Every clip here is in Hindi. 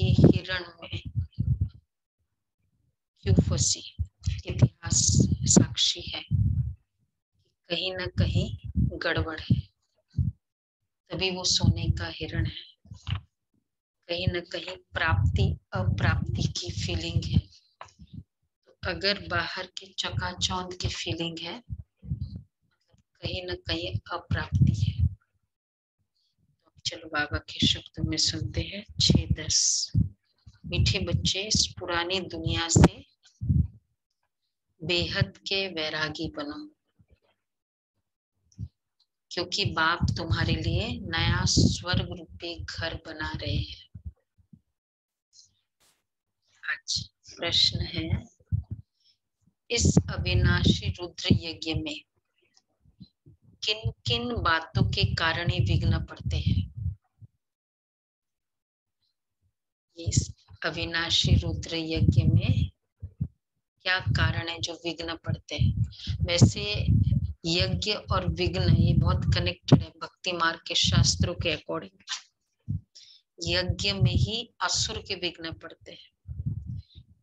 कि हिरण में क्यों फंसी, इतिहास साक्षी है कहीं न कहीं गड़बड़ है, तभी वो सोने का हिरण है। कहीं न कहीं प्राप्ति अप्राप्ति की फीलिंग है। तो अगर बाहर की चकाचौंध की फीलिंग है, कहीं न कहीं अप्राप्ति है। तो चलो बाबा के शब्दों में सुनते हैं 6-10। मीठे बच्चे, इस पुरानी दुनिया से बेहद के वैरागी बनो, क्योंकि बाप तुम्हारे लिए नया स्वर्ग रूपी घर बना रहे हैं। आज प्रश्न है, इस अविनाशी रुद्र यज्ञ में किन किन बातों के कारण ही विघ्न पड़ते हैं? इस अविनाशी रुद्र यज्ञ में क्या कारण है जो विघ्न पड़ते हैं? वैसे यज्ञ और विघ्न ये बहुत कनेक्टेड है भक्ति मार्ग के शास्त्रों के अकॉर्डिंग। यज्ञ में ही असुर के विघ्न पड़ते हैं।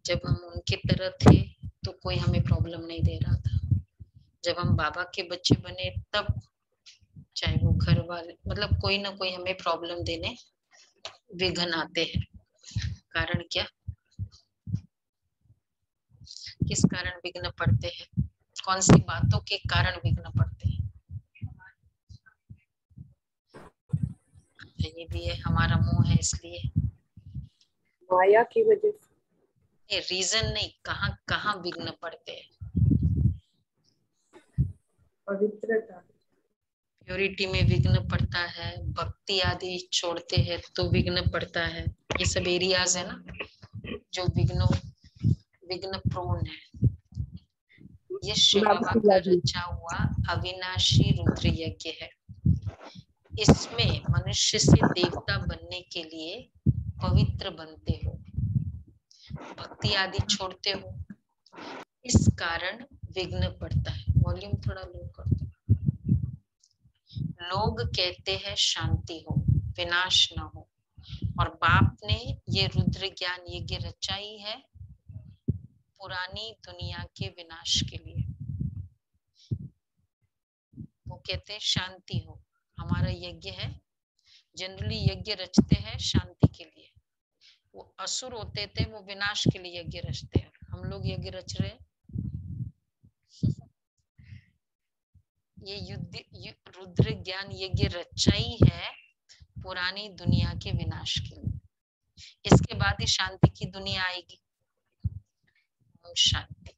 जब हम उनके तरह थे तो कोई हमें प्रॉब्लम नहीं दे रहा था। जब हम बाबा के बच्चे बने तब चाहे वो घर वाले मतलब कोई ना कोई हमें प्रॉब्लम देने विघ्न आते हैं। कारण क्या, किस कारण विघ्न पड़ते हैं? कौन सी बातों के कारण विघ्न पड़ते हैं? ये भी है, हमारा मुंह है इसलिए। माया की वजह से। रीजन नहीं, कहाँ कहाँ विघ्न पड़ते हैं? पवित्रता, प्योरिटी में विघ्न पड़ता है, भक्ति आदि छोड़ते हैं तो विघ्न पड़ता है। ये सब एरियाज है ना जो विघ्न प्रोन है। ये शिव बाबा का रचा हुआ अविनाशी रुद्र यज्ञ है। इसमें मनुष्य से देवता बनने के लिए पवित्र बनते हो, भक्ति आदि छोड़ते हो, इस कारण विघ्न पड़ता है। वॉल्यूम थोड़ा लो कर दो। लोग कहते हैं शांति हो, विनाश न हो, और बाप ने ये रुद्र ज्ञान यज्ञ रचा ही है पुरानी दुनिया के विनाश के लिए। वो कहते हैं शांति हो, हमारा यज्ञ है। जनरली यज्ञ रचते हैं शांति के लिए। वो असुर होते थे, वो विनाश के लिए यज्ञ रचते हैं। हम लोग यज्ञ रच रहे हैं। ये रुद्र ज्ञान यज्ञ रचाई है पुरानी दुनिया के विनाश के लिए। इसके बाद ही शांति की दुनिया आएगी। ओम शांति।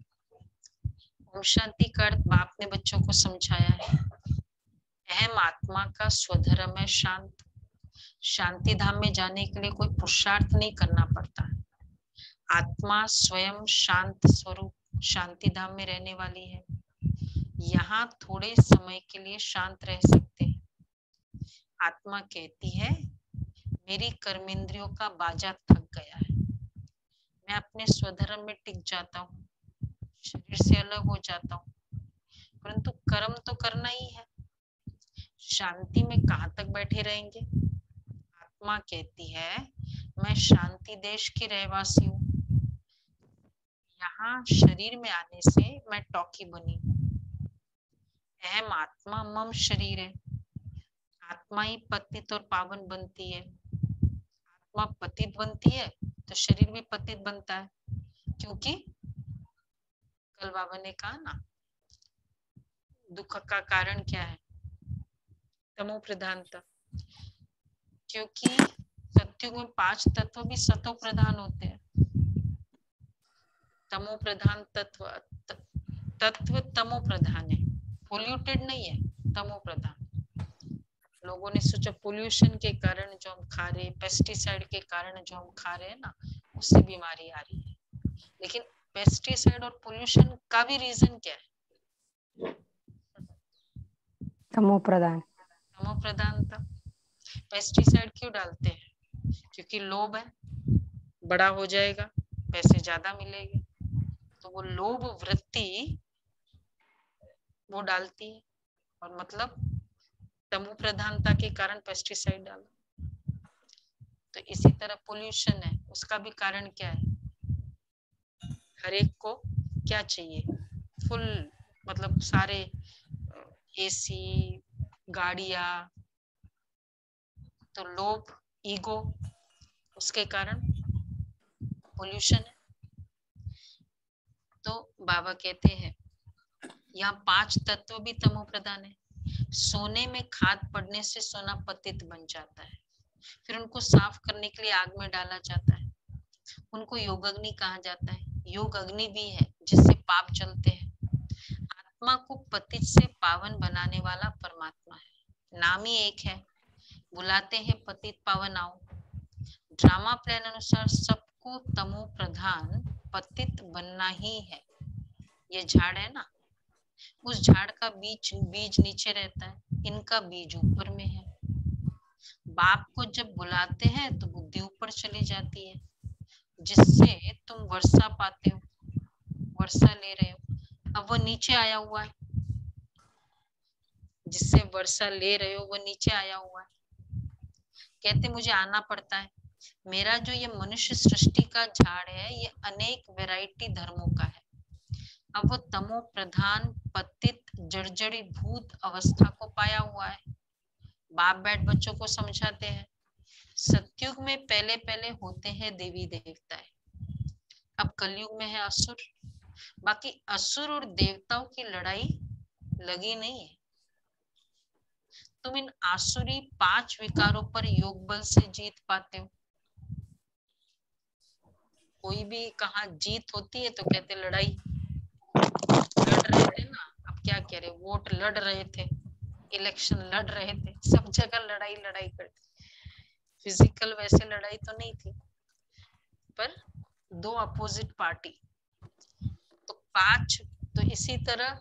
ओम शांति का अर्थ बाप ने बच्चों को समझाया है। अहम आत्मा का स्वधर्म है शांत। शांति धाम में जाने के लिए कोई पुरुषार्थ नहीं करना पड़ता। आत्मा स्वयं शांत स्वरूप शांति धाम में रहने वाली है। यहाँ थोड़े समय के लिए शांत रह सकते हैं। आत्मा कहती है मेरी कर्मेंद्रियों का बाजा थक गया है, मैं अपने स्वधर्म में टिक जाता हूँ, शरीर से अलग हो जाता हूँ, परंतु कर्म तो करना ही है। शांति में कहाँ तक बैठे रहेंगे? आत्मा कहती है मैं शांति देश की रहवासी हूँ, यहाँ शरीर में आने से मैं टॉकी बनी हूँ। अहम आत्मा मम शरीर है। आत्मा ही पतित और पावन बनती है। आत्मा पतित बनती है तो शरीर भी पतित बनता है, क्योंकि कल बाबा ने कहा ना दुख का कारण क्या है? तमो प्रधानता। क्योंकि सत्युग में 5 तत्व भी सतो प्रधान होते हैं। तमो प्रधान तत्व तमो प्रधान है, पोल्यूटेड नहीं है, तमो प्रधान। लोगों ने सोचा पोल्यूशन के कारण जो हम खा रहे, पेस्टिसाइड के कारण जो हम खा रहे हैं ना, उससे बीमारी आ रही है। लेकिन पेस्टिसाइड और पोल्यूशन का भी रीजन क्या है? तमो प्रधान। तमो प्रधानता। पेस्टिसाइड क्यों डालते हैं? क्योंकि लोभ है, बड़ा हो जाएगा, पैसे ज्यादा मिलेंगे, तो वो लोभ वृत्ति वो डालती है। और मतलब तमो प्रधानता के कारण पेस्टिसाइड डाला। तो इसी तरह पोल्यूशन है, उसका भी कारण क्या है? हर एक को क्या चाहिए? फुल, मतलब सारे एसी, गाड़ियां, तो लोभ, ईगो, उसके कारण पोल्यूशन है। तो बाबा कहते हैं यहाँ 5 तत्व भी तमो प्रधान है। सोने में खाद पड़ने से सोना पतित बन जाता है, फिर उनको साफ करने के लिए आग में डाला जाता है। उनको योग अग्नि कहा जाता है। योग अग्नि भी है जिससे पाप चलते हैं। आत्मा को पतित से पावन बनाने वाला परमात्मा है। नाम ही एक है, बुलाते हैं पतित पावन आओ। ड्रामा प्लान अनुसार सबको तमो प्रधान पतित बनना ही है। ये झाड़ है ना, उस झाड़ का बीज नीचे रहता है, इनका बीज ऊपर में है। बाप को जब बुलाते हैं तो बुद्धि ऊपर चली जाती है, जिससे तुम वर्षा पाते हो, वर्षा ले रहे हो। अब वो नीचे आया हुआ है, जिससे वर्षा ले रहे हो वो नीचे आया हुआ है। कहते मुझे आना पड़ता है। मेरा जो ये मनुष्य सृष्टि का झाड़ है, ये अनेक वैरायटी धर्मों का है। अब वो तमो प्रधान पतित जर्जरी भूत अवस्था को पाया हुआ है। बाप बैठ बच्चों को समझाते हैं, सतयुग में पहले पहले होते हैं देवी देवताएं, अब कलयुग में है असुर। बाकी असुर और देवताओं की लड़ाई लगी नहीं है। तुम इन आसुरी 5 विकारों पर योग बल से जीत पाते हो। कोई भी कहा जीत होती है तो कहते लड़ाई, लड़ रहे थे ना, अब क्या कह रहे, वोट लड़ रहे थे, इलेक्शन लड़ रहे थे, सब जगह लड़ाई लड़ाई करते। फिजिकल वैसे लड़ाई तो नहीं थी, पर 2 अपोजिट पार्टी, तो 5, तो इसी तरह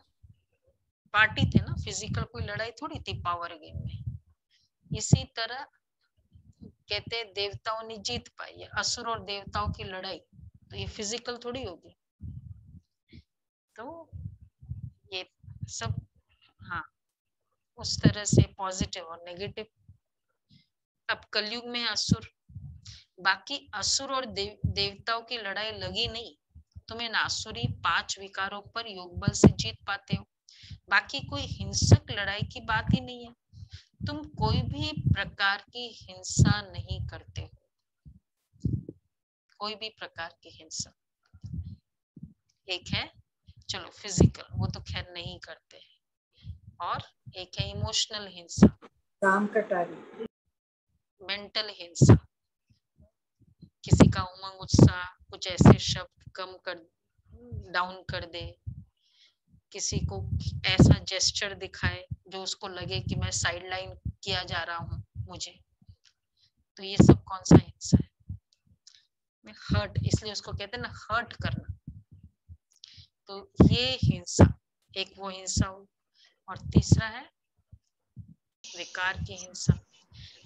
पार्टी थे ना, फिजिकल कोई लड़ाई थोड़ी थी पावर गेम में। इसी तरह कहते देवताओं ने जीत पाई है, असुर और देवताओं की लड़ाई, तो ये फिजिकल थोड़ी होगी। तो ये सब, हाँ, उस तरह से पॉजिटिव और नेगेटिव। अब कलयुग में असुर, बाकी असुर और देवताओं की लड़ाई लगी नहीं, तुम इन आसुरी 5 विकारों पर योग बल से जीत पाते हो। बाकी कोई हिंसक लड़ाई की बात ही नहीं है। तुम कोई भी प्रकार की हिंसा नहीं करते हो, कोई भी प्रकार की हिंसा। एक है चलो फिजिकल, वो तो खैर नहीं करते हैं, और एक है इमोशनल हिंसा, काम कटारी, मेंटल हिंसा। किसी का उमंग उत्साह कुछ ऐसे शब्द कम कर, डाउन कर दे, किसी को ऐसा जेस्चर दिखाए जो उसको लगे कि मैं साइडलाइन किया जा रहा हूँ मुझे, तो ये सब कौन सा हिंसा है? हर्ट, इसलिए उसको कहते हैं ना हर्ट करना। तो ये हिंसा, एक वो हिंसा हो, और तीसरा है विकार की हिंसा।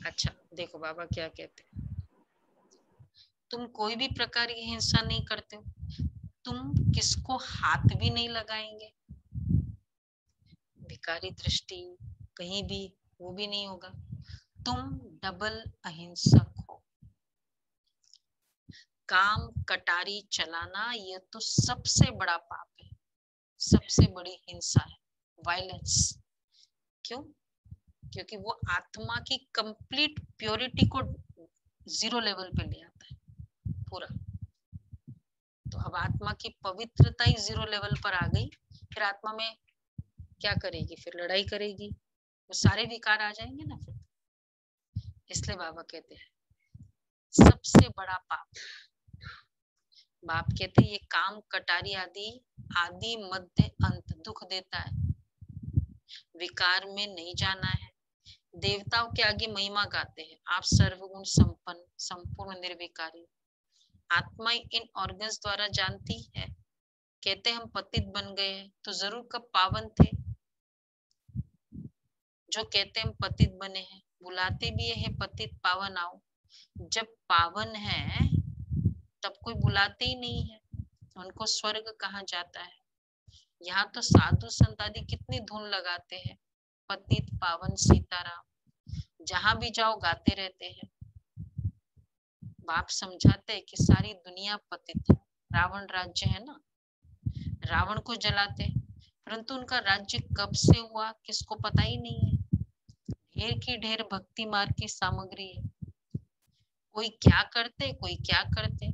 अच्छा देखो बाबा क्या कहते हैं, तुम कोई भी प्रकार की हिंसा नहीं करते हो, तुम किसको हाथ भी नहीं लगाएंगे, विकारी दृष्टि कहीं भी, वो भी नहीं होगा। तुम डबल अहिंसक हो। काम कटारी चलाना ये तो सबसे बड़ा पाप है, सबसे बड़ी हिंसा है, वायलेंस। क्यों? क्योंकि वो आत्मा की कंप्लीट प्योरिटी को 0 लेवल पे ले आता है पूरा। तो अब आत्मा की पवित्रता ही 0 लेवल पर आ गई, फिर आत्मा में क्या करेगी? फिर लड़ाई करेगी, वो सारे विकार आ जाएंगे ना फिर। इसलिए बाबा कहते हैं सबसे बड़ा पाप, बाप कहते हैं ये काम कटारी आदि आदि मध्य अंत दुख देता है, विकार में नहीं जाना है। देवताओं के आगे महिमा गाते हैं, आप सर्वगुण संपन्न संपूर्ण निर्विकारी। आत्मा इन ऑर्गन्स द्वारा जानती है। कहते हम पतित बन गए तो जरूर कब पावन थे। जो कहते हम पतित बने हैं, बुलाते भी है पतित पावन आओ। जब पावन है तब कोई बुलाते ही नहीं है, उनको स्वर्ग कहा जाता है। यहाँ तो साधु संत आदि कितनी धुन लगाते हैं, पतित पावन सीताराम, जहां भी जाओ गाते रहते हैं। बाप समझाते हैं कि सारी दुनिया पतित है, रावण राज्य है ना, रावण को जलाते, परंतु उनका राज्य कब से हुआ किसको पता ही नहीं है। ढेर की ढेर भक्ति मार्ग की सामग्री है, कोई क्या करते कोई क्या करते।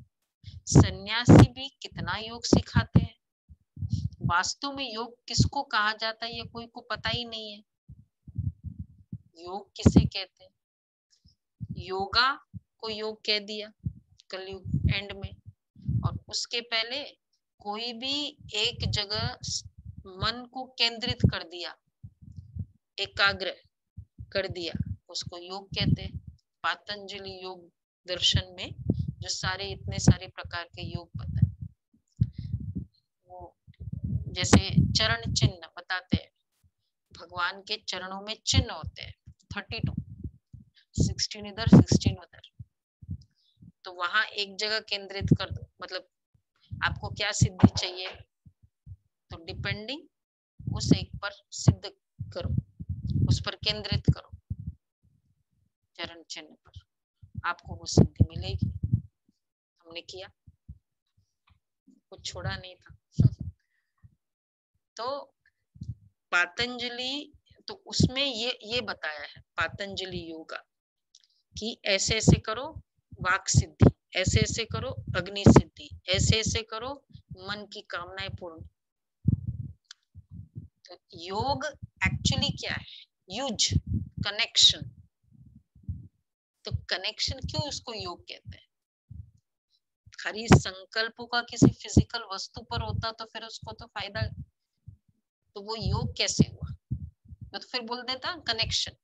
सन्यासी भी कितना योग सिखाते हैं, वास्तव में योग किसको कहा जाता है ये कोई को पता ही नहीं है। योग किसे कहते हैं, योगा को योग कह दिया कलयुग एंड में, और उसके पहले कोई भी एक जगह मन को केंद्रित कर दिया, एकाग्र कर दिया, उसको योग कहते हैं। पातंजलि योग दर्शन में जो सारे इतने सारे प्रकार के योग बताए, वो जैसे चरण चिन्ह बताते हैं, भगवान के चरणों में चिन्ह होते हैं 32, 16 इधर 16 उधर, तो वहां एक जगह केंद्रित कर दो, मतलब आपको क्या सिद्धि चाहिए तो डिपेंडिंग उस एक पर सिद्ध करो, उस पर केंद्रित करो, चरण चिन्ह पर आपको वो सिद्धि मिलेगी। हमने किया, कुछ छोड़ा नहीं था। तो पातंजलि, तो उसमें ये बताया है पातंजलि योगा कि ऐसे ऐसे करो वाक सिद्धि, ऐसे ऐसे करो अग्नि सिद्धि, ऐसे ऐसे करो मन की कामनाएं पूर्ण। तो योग एक्चुअली क्या है, युज, कनेक्शन। तो कनेक्शन क्यों उसको योग कहते हैं, खाली संकल्पों का किसी फिजिकल वस्तु पर होता तो फिर उसको तो फायदा, तो वो योग कैसे हुआ, तो फिर बोल देता कनेक्शन।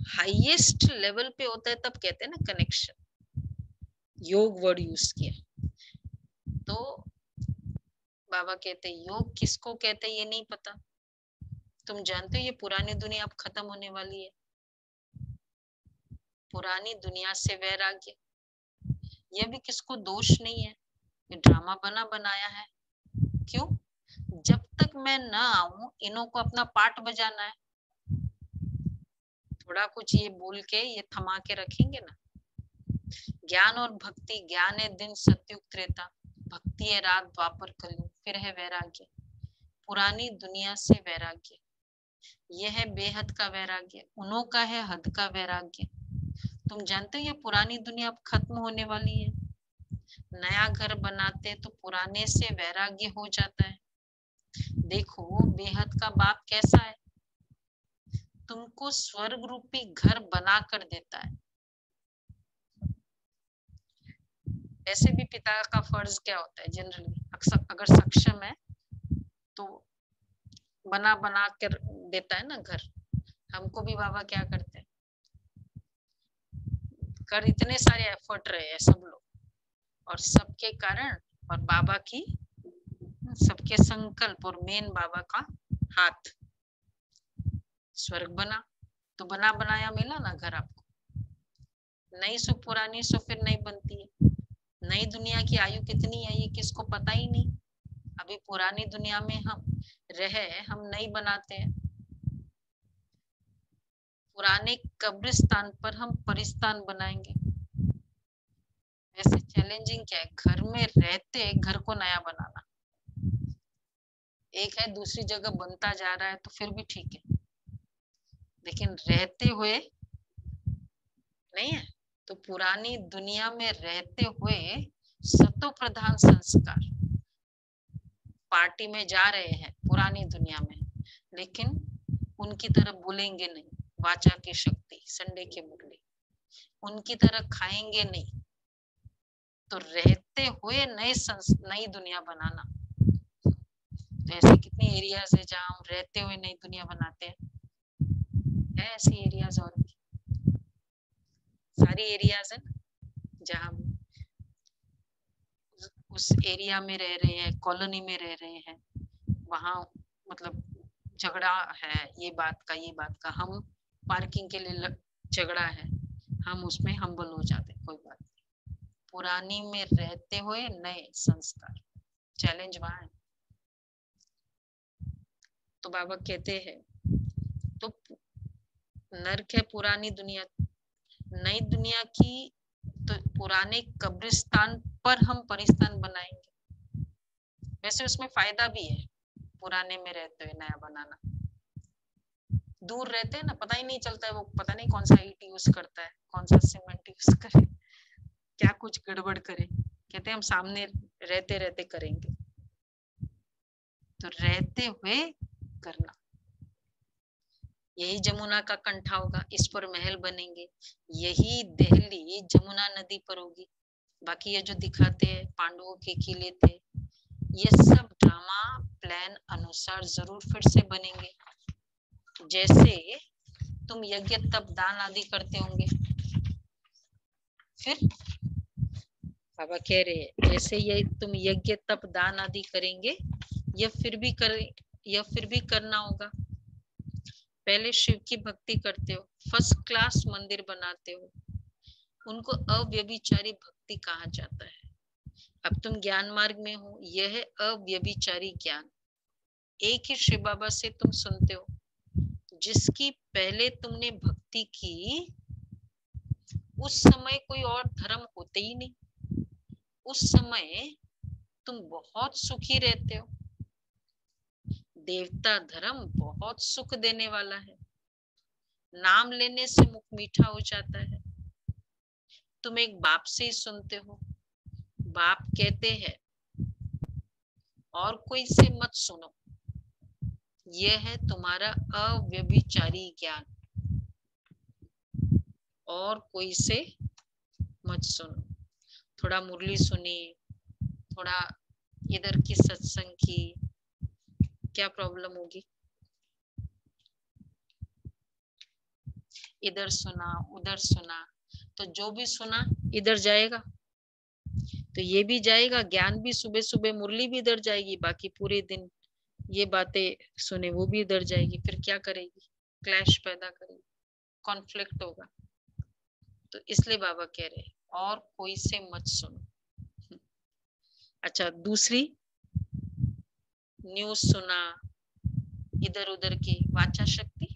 हाईएस्ट लेवल पे होता है तब कहते हैं ना कनेक्शन, योग वर्ड यूज किया। तो बाबा कहते योग किसको कहते हैं ये नहीं पता, तुम जानते हो ये पुरानी दुनिया अब खत्म होने वाली है, पुरानी दुनिया से वैराग्य। ये भी किसको दोष नहीं है, ये ड्रामा बना बनाया है। क्यों, जब तक मैं ना आऊं इन्हों को अपना पार्ट बजाना है, थोड़ा कुछ ये बोल के ये थमा के रखेंगे ना। ज्ञान और भक्ति, ज्ञान है दिन सतयुग त्रेता, भक्ति है रात द्वापर कलयुग, फिर है वैराग्य, पुरानी दुनिया से वैराग्य। यह है बेहद का वैराग्य, उन्हों का है हद का वैराग्य। तुम जानते हो ये पुरानी दुनिया अब खत्म होने वाली है, नया घर बनाते तो पुराने से वैराग्य हो जाता है। देखो बेहद का बाप कैसा है, तुमको स्वर्ग रूपी घर बना कर देता है। ऐसे भी पिता का फर्ज क्या होता है जनरली, अगर सक्षम है तो बना बना कर देता है ना घर। हमको भी बाबा क्या करते हैं, कर इतने सारे एफर्ट रहे हैं सब लोग, और सबके कारण और बाबा की सबके संकल्प और मेन बाबा का हाथ, स्वर्ग बना, तो बना बनाया मिला ना घर आपको। नई सो पुरानी सो फिर नहीं बनती है। नई दुनिया की आयु कितनी है ये किसको पता ही नहीं, अभी पुरानी दुनिया में हम रहे, हम नहीं बनाते हैं। पुराने कब्रिस्तान पर हम परिस्तान बनाएंगे। वैसे चैलेंजिंग क्या है, घर में रहते घर को नया बनाना, एक है दूसरी जगह बनता जा रहा है तो फिर भी ठीक है, लेकिन रहते हुए नहीं है। तो पुरानी दुनिया में रहते हुए सतो प्रधान संस्कार, पार्टी में जा रहे हैं पुरानी दुनिया में, लेकिन उनकी तरह बोलेंगे नहीं, वाचा की शक्ति संडे के मुरली, उनकी तरह खाएंगे नहीं। तो रहते हुए नई दुनिया बनाना। तो ऐसे कितनी एरियाज है जहाँ हम रहते हुए नई दुनिया बनाते हैं, है ऐसी एरियाज और भी सारी एरियाज है जहाँ उस एरिया में रह रहे हैं, कॉलोनी में रह रहे हैं, वहाँ मतलब झगड़ा है ये बात का, हम पार्किंग के लिए झगड़ा है, हम उसमें हम्बल हो जाते, कोई बात नहीं। पुरानी में रहते हुए नए संस्कार, चैलेंज वहां है। तो बाबा कहते हैं तो नर्क है पुरानी दुनिया, नई दुनिया की तो पुराने कब्रिस्तान पर हम परिस्तान बनाएंगे। वैसे उसमें फायदा भी है पुराने में रहते हुए नया बनाना। दूर रहते हैं ना, पता ही नहीं चलता है, वो पता नहीं कौन सा ईंट यूज करता है, कौन सा सीमेंट यूज करे, क्या कुछ गड़बड़ करे। कहते हैं हम सामने रहते रहते करेंगे, तो रहते हुए करना। यही जमुना का कंठा होगा, इस पर महल बनेंगे, यही दिल्ली जमुना नदी पर होगी। बाकी ये जो दिखाते हैं पांडवों के किले थे, ये सब ड्रामा प्लान अनुसार जरूर फिर से बनेंगे। जैसे तुम यज्ञ तप दान आदि करते होंगे, फिर बाबा कह रहे हैं जैसे ये तुम यज्ञ तप दान आदि करेंगे, यह फिर भी करना होगा। पहले शिव की भक्ति करते हो, फर्स्ट क्लास मंदिर बनाते हो, उनको अव्यभिचारी भक्ति कहा जाता है। अब तुम ज्ञान मार्ग में हो, यह है अव्यभिचारी ज्ञान। एक ही शिव बाबा से तुम सुनते हो, जिसकी पहले तुमने भक्ति की, उस समय कोई और धर्म होते ही नहीं, उस समय तुम बहुत सुखी रहते हो। देवता धर्म बहुत सुख देने वाला है, नाम लेने से मुख मीठा हो जाता है। तुम एक बाप से ही सुनते हो, बाप कहते हैं और कोई से मत सुनो, यह है तुम्हारा अव्यभिचारी ज्ञान। और कोई से मत सुनो, थोड़ा मुरली सुनी, थोड़ा इधर की सत्संग की, क्या प्रॉब्लम होगी? इधर सुना उधर सुना, तो जो भी सुना इधर जाएगा, तो ये भी जाएगा, ज्ञान भी सुबह सुबह, मुरली भी इधर जाएगी, बाकी पूरे दिन ये बातें सुने वो भी इधर जाएगी। फिर क्या करेगी? क्लैश पैदा करेगी, कॉन्फ्लिक्ट होगा। तो इसलिए बाबा कह रहे हैं और कोई से मत सुनो। अच्छा, दूसरी न्यूज सुना इधर उधर की, वाचा शक्ति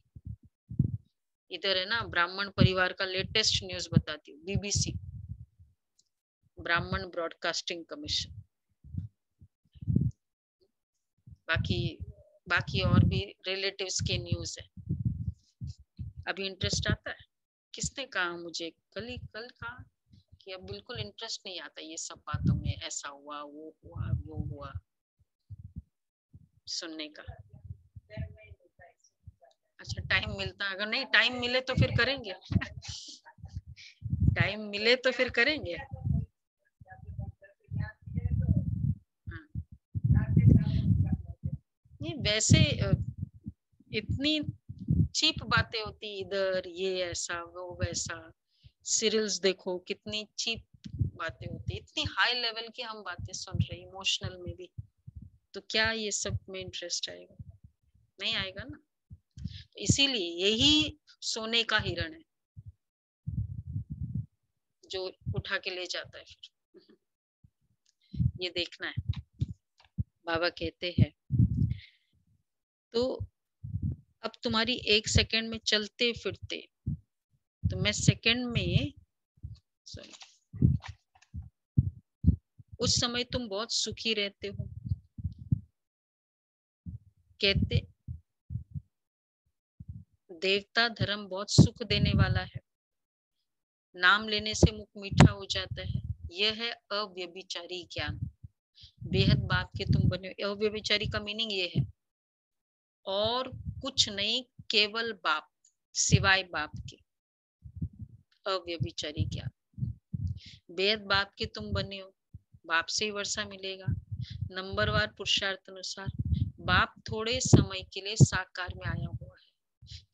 इधर है ना, ब्राह्मण परिवार का लेटेस्ट न्यूज बताती हूँ, बीबीसी, ब्राह्मण ब्रॉडकास्टिंग कमीशन। बाकी और भी रिलेटिव्स के न्यूज है। अभी इंटरेस्ट आता है? किसने कहा मुझे कल कहा कि अब बिल्कुल इंटरेस्ट नहीं आता ये सब बातों में, ऐसा हुआ वो हुआ वो हुआ सुनने का। अच्छा, टाइम मिलता, अगर नहीं टाइम मिले तो फिर करेंगे। टाइम मिले तो फिर करेंगे। ये वैसे इतनी चीप बातें होती, इधर ये ऐसा वो वैसा, सीरियल्स देखो कितनी चीप बातें होती, इतनी हाई लेवल की हम बातें सुन रहे, इमोशनल में भी, तो क्या ये सब में इंटरेस्ट आएगा? नहीं आएगा ना। इसीलिए यही सोने का हिरण है जो उठा के ले जाता है। फिर ये देखना है, बाबा कहते हैं तो अब तुम्हारी 1 सेकंड में चलते फिरते, तो मैं सेकंड में उस समय तुम बहुत सुखी रहते हो। कहते देवता धर्म बहुत सुख देने वाला है, नाम लेने से मुख मीठा हो जाता है, यह है अव्यभिचारी ज्ञान। बेहद बाप के तुम बने हो। अव्यभिचारी का मीनिंग ये है, और कुछ नहीं, केवल बाप, सिवाय बाप के, अव्यभिचारी ज्ञान। बेहद बाप के तुम बने हो, बाप से ही वर्षा मिलेगा, नंबरवार पुरुषार्थ अनुसार। बाप थोड़े समय के लिए साकार में आया हुआ है,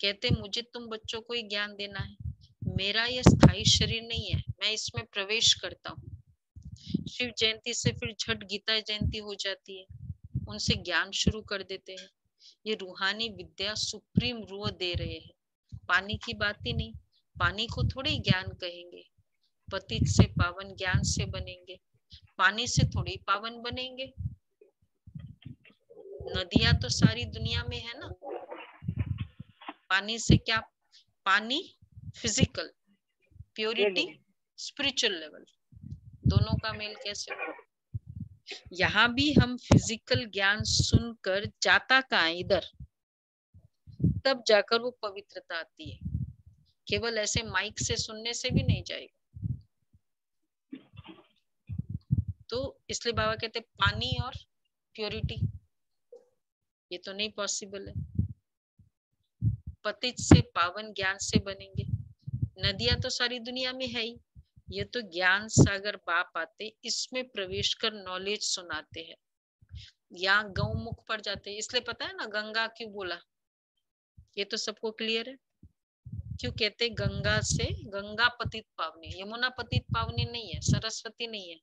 कहते मुझे तुम बच्चों को ही ज्ञान देना है, मेरा यह स्थायी शरीर नहीं है, मैं इसमें प्रवेश करता हूँ। शिव जयंती से फिर झट गीता जयंती हो जाती है, उनसे ज्ञान शुरू कर देते हैं। ये रूहानी विद्या सुप्रीम रूह दे रहे हैं, पानी की बात ही नहीं, पानी को थोड़ी ज्ञान कहेंगे, पतित से पावन ज्ञान से बनेंगे, पानी से थोड़ी पावन बनेंगे। नदियां तो सारी दुनिया में है ना, पानी से क्या, पानी फिजिकल प्योरिटी स्पिरिचुअल लेवल, दोनों का मेल कैसे हो? यहाँ भी हम फिजिकल ज्ञान सुनकर जाता कहाँ इधर, तब जाकर वो पवित्रता आती है। केवल ऐसे माइक से सुनने से भी नहीं जाएगा। तो इसलिए बाबा कहते पानी और प्योरिटी ये तो नहीं पॉसिबल है। पतित से पावन ज्ञान से बनेंगे। नदियां तो सारी दुनिया में है ही, ये तो ज्ञान सागर बाप आते, इसमें प्रवेश कर नॉलेज सुनाते हैं। यहाँ गौमुख पर जाते हैं, इसलिए पता है ना गंगा क्यों बोला, ये तो सबको क्लियर है। क्यों कहते गंगा से, गंगा पतित पावनी, यमुना पतित पावनी नहीं है, सरस्वती नहीं है।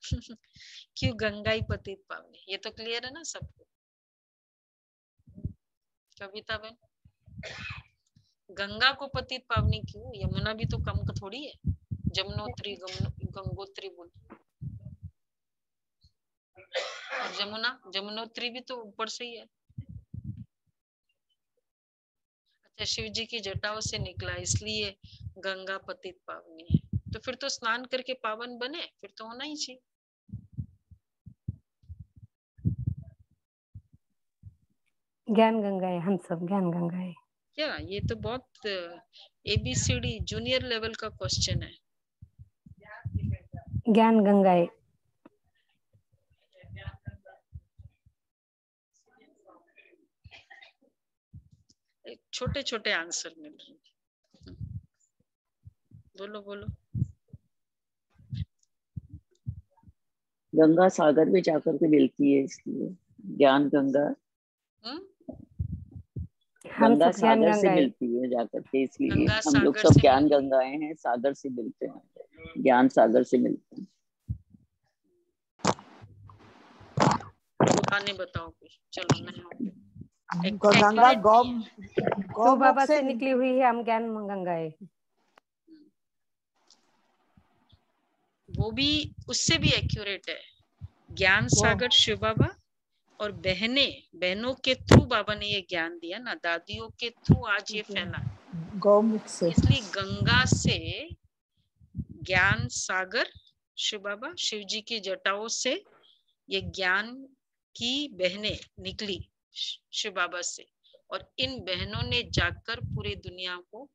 क्यों गंगा ही पतित पावनी, ये तो क्लियर है ना सबको। कविता बहन, गंगा को पतित पावनी क्यों? यमुना भी तो कम थोड़ी है। जमुनोत्री गंगोत्री बोल, और जमुनोत्री भी तो ऊपर से ही है। अच्छा, शिव जी की जटाओं से निकला इसलिए गंगा पतित पावनी है। तो फिर तो स्नान करके पावन बने, फिर तो होना ही चाहिए। ज्ञान गंगा है, हम सब ज्ञान गंगा है। क्या ये तो बहुत ABCD जूनियर लेवल का क्वेश्चन है। ज्ञान गंगा है। छोटे छोटे आंसर मिल रहे। बोलो बोलो। गंगा सागर में जाकर के मिलती है, इसलिए ज्ञान गंगा। गंगा सागर से मिलती है जाकर के, इसलिए हम लोग सब ज्ञान गंगाएं हैं, सागर से मिलते हैं, ज्ञान सागर से मिलते हैं। आने बताओ कुछ, चलो नहीं गंगा गौ तो बाबा से निकली हुई है, हम ज्ञान गंगा है। वो भी उससे भी एक्यूरेट है। ज्ञान सागर शिव बाबा और बहनों के थ्रू बाबा ने ये ज्ञान दिया ना, दादियों के थ्रू आज ये फैला गौमुख से। इसलिए गंगा से ज्ञान सागर शिव बाबा, शिव जी की जटाओं से ये ज्ञान की बहनें निकली शिव बाबा से, और इन बहनों ने जाकर पूरी दुनिया को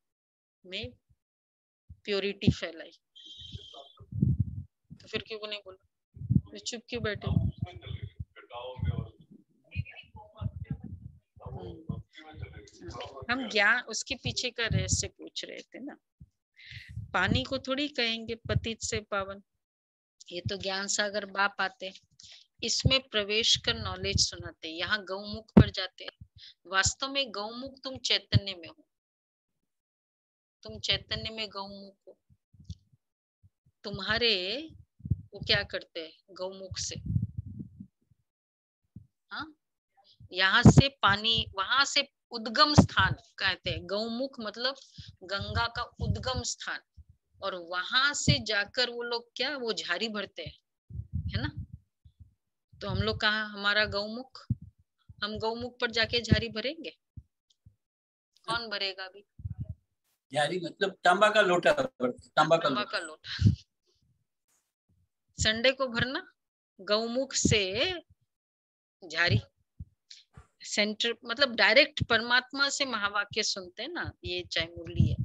में प्योरिटी फैलाई। तो फिर क्यों नहीं बोला, चुप क्यों बैठे? हम ज्ञान उसके पीछे का रहस्य पूछ रहे थे ना। पानी को थोड़ी कहेंगे पतित से पावन, ये तो ज्ञान सागर बाप आते, इसमें प्रवेश कर नॉलेज सुनाते। यहाँ गौमुख पर जाते, वास्तव में गौमुख तुम चैतन्य में हो, तुम चैतन्य में गौमुख हो। तुम्हारे वो क्या करते हैं गौमुख से, हाँ यहाँ से पानी, वहां से उद्गम स्थान कहते हैं। गौमुख मतलब गंगा का उद्गम स्थान, और वहां से जाकर वो लोग क्या, वो झाड़ी भरते हैं, है ना। तो हम लोग कहाँ, हमारा गौमुख, हम गौमुख पर जाके झाड़ी भरेंगे? कौन भरेगा अभी? झाड़ी मतलब तांबा का लोटा, तांबा का लोटा। संडे को भरना, गौमुख से झाड़ी सेंटर, मतलब डायरेक्ट परमात्मा से महावाक्य सुनते हैं ना, ये चाहे मुरली है,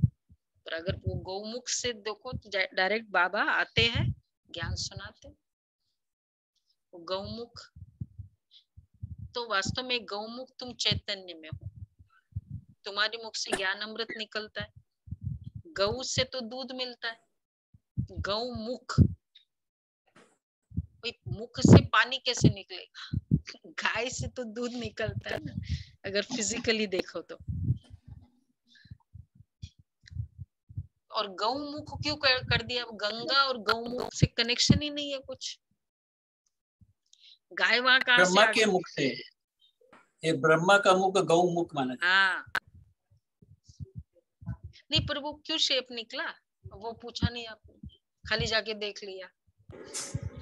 पर अगर वो गौमुख से देखो तो डायरेक्ट बाबा आते हैं, ज्ञान सुनाते। वो गौमुख तो वास्तव में गौमुख तुम चैतन्य में हो, तुम्हारे मुख से ज्ञान अमृत निकलता है। गौ से तो दूध मिलता है, गौमुख, मुख से पानी कैसे निकलेगा? गाय से तो दूध निकलता है ना, अगर फिजिकली देखो तो। और गौमुख क्यों कर दिया? गंगा और गौमुख से कनेक्शन ही नहीं है कुछ। गाय वहां कहाँ से? ब्रह्मा के मुख से, ये ब्रह्मा का मुख गौमुख माना। हाँ नहीं, पर वो क्यों शेप निकला वो पूछा नहीं आपने, खाली जाके देख लिया।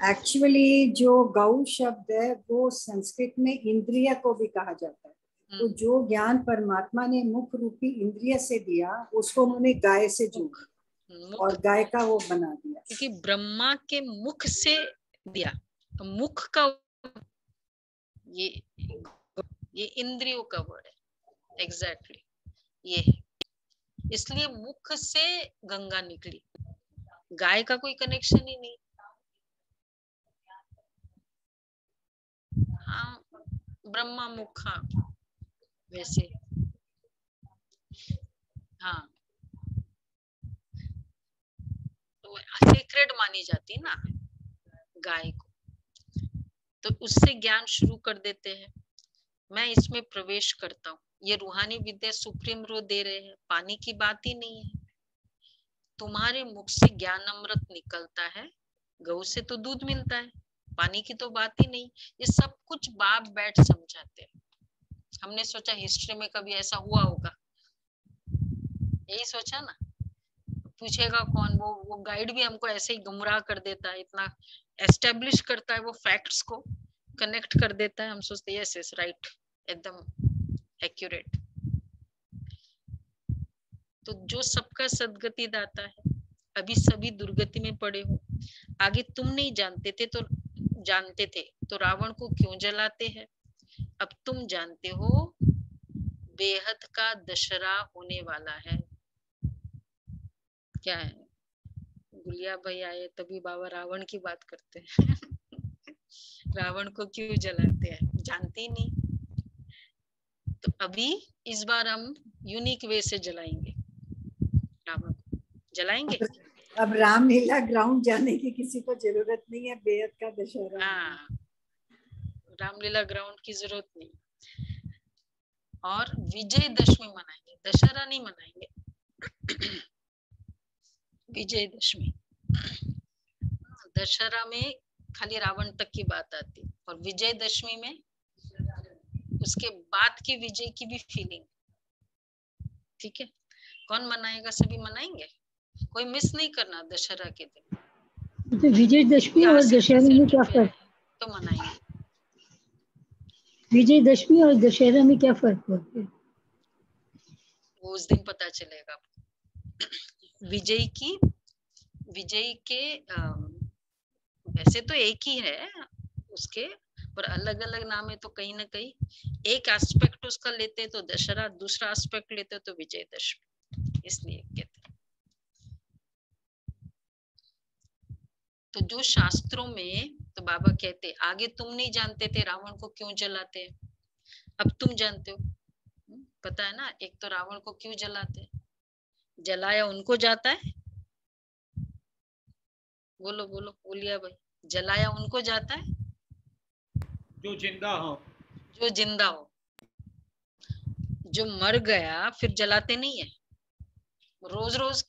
एक्चुअली जो गौ शब्द है वो संस्कृत में इंद्रिय को भी कहा जाता है। तो जो ज्ञान परमात्मा ने मुख रूपी इंद्रिय से दिया उसको उन्होंने गाय से जोड़ा। और गाय का वो बना दिया, क्योंकि ब्रह्मा के मुख से दिया, तो मुख का ये इंद्रियों का वर्ड है, एग्जैक्टली ये है। इसलिए मुख से गंगा निकली, गाय का कोई कनेक्शन ही नहीं। हाँ, ब्रह्मा मुख, हाँ वैसे, हाँ तो सीक्रेट मानी जाती ना गाय को, तो उससे ज्ञान शुरू कर देते हैं। मैं इसमें प्रवेश करता हूँ, ये रूहानी विद्या सुप्रीम रो दे रहे हैं, पानी की बात ही नहीं है। तुम्हारे मुख से ज्ञान अमृत निकलता है, गौ से तो दूध मिलता है, पानी की तो बात ही नहीं। ये सब कुछ बाप बैठ समझाते हैं। हमने सोचा हिस्ट्री में कभी ऐसा हुआ होगा, यही सोचा ना। पूछेगा कौन, वो गाइड भी हमको ऐसे ही गुमराह कर देता है, इतना एस्टेब्लिश करता है, वो फैक्ट्स को कनेक्ट कर देता है। हम सोचते यस यस राइट, एकदम एक्यूरेट। तो जो सबका सदगति दाता है, अभी सभी दुर्गति में पड़े हो। आगे तुम नहीं जानते थे तो रावण को क्यों जलाते हैं, अब तुम जानते हो बेहद का दशहरा होने वाला है। क्या है, गुलिया भाई आए तभी बाबा रावण की बात करते हैं। रावण को क्यों जलाते हैं, जानते ही नहीं। तो अभी इस बार हम यूनिक वे से जलाएंगे रावण को, जलाएंगे। अब रामलीला ग्राउंड जाने की किसी को जरूरत नहीं है, बेहद का दशहरा। हाँ, रामलीला ग्राउंड की जरूरत नहीं। और विजयदशमी मनाएंगे, दशहरा नहीं मनाएंगे। विजयदशमी, दशहरा में खाली रावण तक की बात आती, और विजयदशमी में उसके बाद की विजय की भी फीलिंग। ठीक है, कौन मनाएगा? सभी मनाएंगे, कोई मिस नहीं करना दशहरा के दिन। तो विजयदशमी और दशहरा में क्या फर्क? तो मनाएंगे। विजयदशमी और दशहरा में क्या फर्क होता है? वो उस दिन पता चलेगा। विजय के वैसे तो एक ही है उसके, पर अलग अलग नाम है। तो कहीं ना कहीं एक एस्पेक्ट उसका लेते तो दशहरा, दूसरा एस्पेक्ट लेते तो विजयदशमी, इसलिए कहते हैं। तो जो शास्त्रों में तो बाबा कहते आगे तुम नहीं जानते थे रावण को क्यों जलाते हैं, अब तुम जानते हो। पता है ना, एक तो रावण को क्यों जलाते हैं, जलाया उनको जाता है। बोलो बोलो बोलिया भाई, जलाया उनको जाता है जो जिंदा हो। जो जिंदा हो, जो मर गया फिर जलाते नहीं है। रोज रोज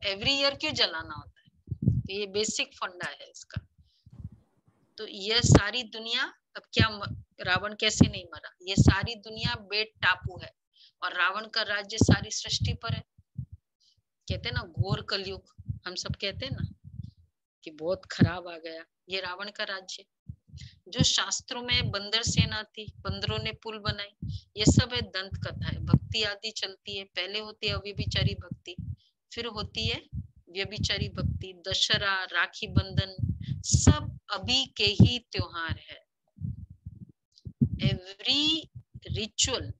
एवरी ईयर क्यों जलाना होता है? तो ये बेसिक फंडा है इसका। तो ये सारी दुनिया, अब क्या रावण कैसे नहीं मरा? ये सारी दुनिया बेट टापू है और रावण का राज्य सारी सृष्टि पर है। कहते ना घोर कलयुग, हम सब कहते ना कि बहुत खराब आ गया, ये रावण का राज्य। जो शास्त्रों में बंदर सेना थी, बंदरों ने पुल बनाई, ये सब है दंत कथा है। भक्ति आदि चलती है, पहले होती है अव्यभिचारी भक्ति, फिर होती है व्यभिचारी भक्ति। दशहरा, राखी बंधन सब अभी के ही त्योहार है। एवरी रिचुअल,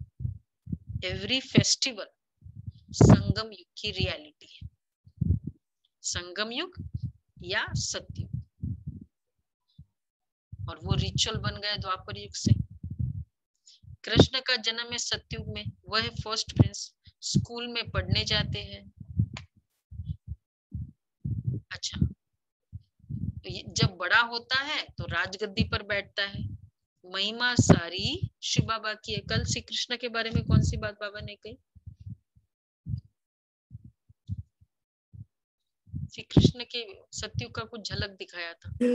एवरी फेस्टिवल संगम युग की रियलिटी है। संगम युग या सतयुग, और वो रिचुअल बन गया द्वापर युग से। कृष्ण का जन्म है सतयुग में, वह है फर्स्ट प्रिंस। स्कूल में पढ़ने जाते हैं। अच्छा, तो जब बड़ा होता है तो राजगद्दी पर बैठता है। महिमा सारी शिव बाबा की है। कल श्री कृष्ण के बारे में कौन सी बात बाबा ने कही? श्री कृष्ण के सतयुग का कुछ झलक दिखाया था कि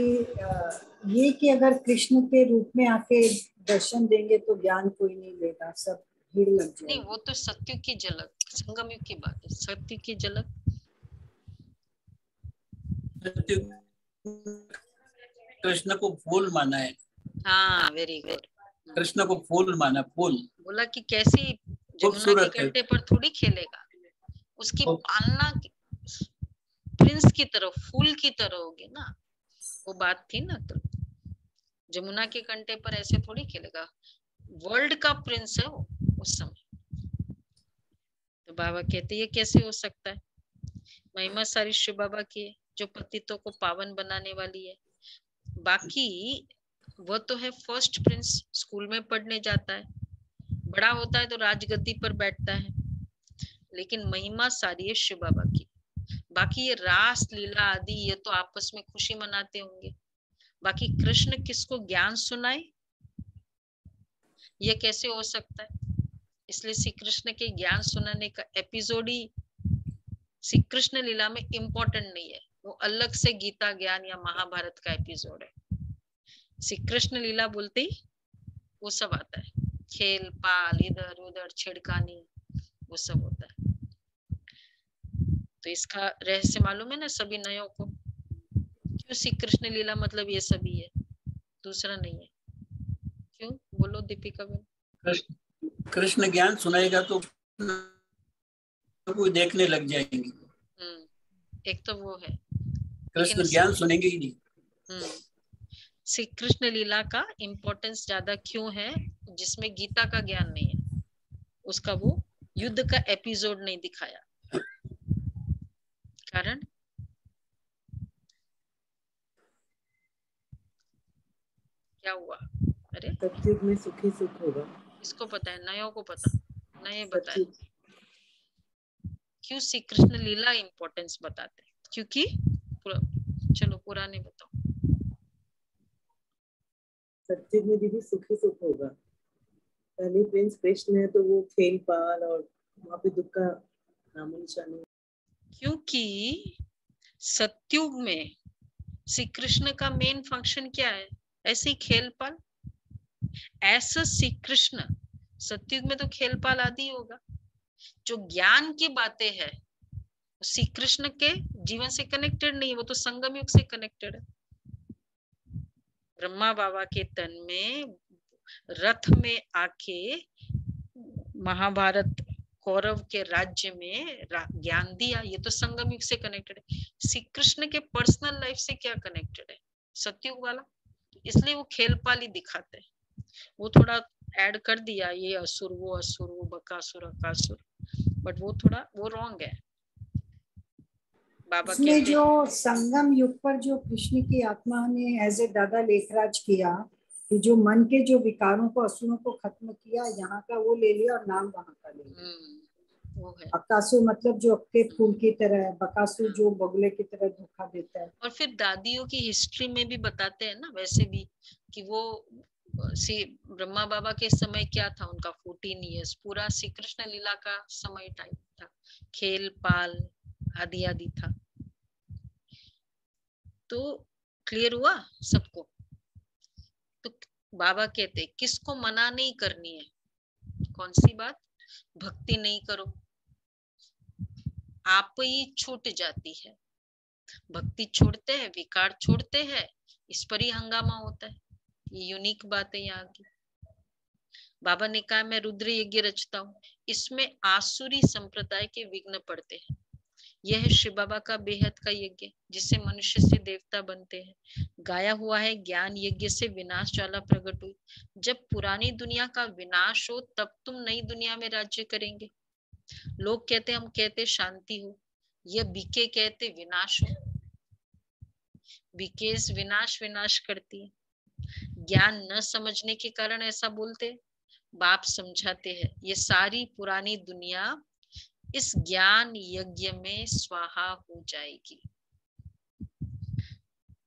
ये कि अगर कृष्ण के रूप में आके दर्शन देंगे तो ज्ञान कोई नहीं लेगा, सब भीड़ लग जाएगी। नहीं, वो तो सतयुग की झलक, संगम युग की बात है। सतयुग की झलक कृष्ण को फूल माना है। हाँ, वेरी गुड। कृष्ण को फूल माना, फूल। बोला कि कैसी जमुना के कंटे पर थोड़ी खेलेगा, उसकी पालना प्रिंस की तरह, फूल की तरह होगे ना, वो बात थी ना। तो जमुना के कंटे पर ऐसे थोड़ी खेलेगा, वर्ल्ड का प्रिंस है वो उस समय। तो बाबा कहते ये कैसे हो सकता है? महिमा सारी शिव बाबा की है, जो पतितों को पावन बनाने वाली है। बाकी वो तो है फर्स्ट प्रिंस, स्कूल में पढ़ने जाता है, बड़ा होता है तो राजगद्दी पर बैठता है, लेकिन महिमा सारी है शिव बाबा की। बाकी ये रास लीला आदि ये तो आपस में खुशी मनाते होंगे। बाकी कृष्ण किसको ज्ञान सुनाए, ये कैसे हो सकता है? इसलिए श्री कृष्ण के ज्ञान सुनाने का एपिसोड ही श्री कृष्ण लीला में इम्पोर्टेंट नहीं है, वो अलग से गीता ज्ञान या महाभारत का एपिसोड है। श्री कृष्ण लीला बोलते ही वो सब आता है, खेल पाल, इधर उधर छिड़कानी, वो सब होता है। तो इसका रहस्य मालूम है ना सभी नयों को, क्यों श्री कृष्ण लीला मतलब ये सभी है, दूसरा नहीं है। क्यों बोलो दीपिका बहन? कृष्ण ज्ञान सुनाएगा तो कोई देखने लग जाएंगे। एक तो वो है, कृष्ण ज्ञान सुनेंगे ही नहीं। श्री कृष्ण लीला का इम्पोर्टेंस ज्यादा क्यों है, जिसमें गीता का ज्ञान नहीं है, उसका वो युद्ध का एपिसोड नहीं दिखाया। कारण क्या हुआ? अरे सतयुग में सुखी सुख होगा, इसको पता है, नयों को पता, नए बताए क्यों श्री कृष्ण लीला इम्पोर्टेंस बताते, क्योंकि चलो पुराने बताओ। सतयुग में दीदी सुखी सुख होगा, पहले प्रिंस कृष्ण है तो वो खेल पाल और वहाँ पे दुख का नाम निशान नहीं। क्योंकि सतयुग में श्री कृष्ण का मेन फंक्शन क्या है? ऐसे ही खेल पाल। ऐसा श्री कृष्ण सतयुग में तो खेल पाल आदि होगा, जो ज्ञान की बातें है श्री कृष्ण के जीवन से कनेक्टेड नहीं, वो तो संगम युग से कनेक्टेड है। ब्रह्मा बाबा के तन में रथ में आके महाभारत कौरव के राज्य में ज्ञान दिया, ये तो संगम युग से कनेक्टेड है। श्री कृष्ण के पर्सनल लाइफ से क्या कनेक्टेड है सतयुग वाला? इसलिए वो खेल पाल ही दिखाते हैं। वो थोड़ा ऐड कर दिया, ये असुर वो बकासुर अकासुर, बट वो थोड़ा वो रॉन्ग है। बाबा इसमें जो संगम युग पर जो कृष्ण की आत्मा ने एज ए दादा लेखराज किया कि जो मन के जो विकारों को असुरों को खत्म किया, यहाँ का वो ले लिया और नाम वहाँ का ले लिया। वो है अकासुर मतलब जो अक्के फूल की तरह है, बकासुर जो बगुले की तरह धोखा देता है। और फिर दादियों की हिस्ट्री में भी बताते हैं ना वैसे भी कि वो ब्रह्मा बाबा के समय क्या था उनका 14 इयर्स, पूरा श्री कृष्ण लीला का समय टाइम था, खेल पाल आदि आदि था। तो क्लियर हुआ सबको? तो बाबा कहते किसको मना नहीं करनी है, कौन सी बात? भक्ति नहीं करो, आप ही छूट जाती है। भक्ति छोड़ते हैं, विकार छोड़ते हैं, इस पर ही हंगामा होता है। ये यूनिक बात है यहाँ की। बाबा ने कहा मैं रुद्र यज्ञ रचता हूँ, इसमें आसुरी संप्रदाय के विघ्न पड़ते हैं। यह है शिव बाबा का बेहद का यज्ञ, जिससे मनुष्य से देवता बनते हैं। गाया हुआ है ज्ञान यज्ञ से विनाश ज्वाला प्रकट हुई। जब पुरानी दुनिया का विनाश हो तब तुम नई दुनिया में राज्य करेंगे। लोग कहते हम कहते शांति हो, यह बीके कहते विनाश हो। बीकेस विनाश करती है। ज्ञान न समझने के कारण ऐसा बोलते, बाप समझाते हैं ये सारी पुरानी दुनिया इस ज्ञान यज्ञ में स्वाहा हो जाएगी,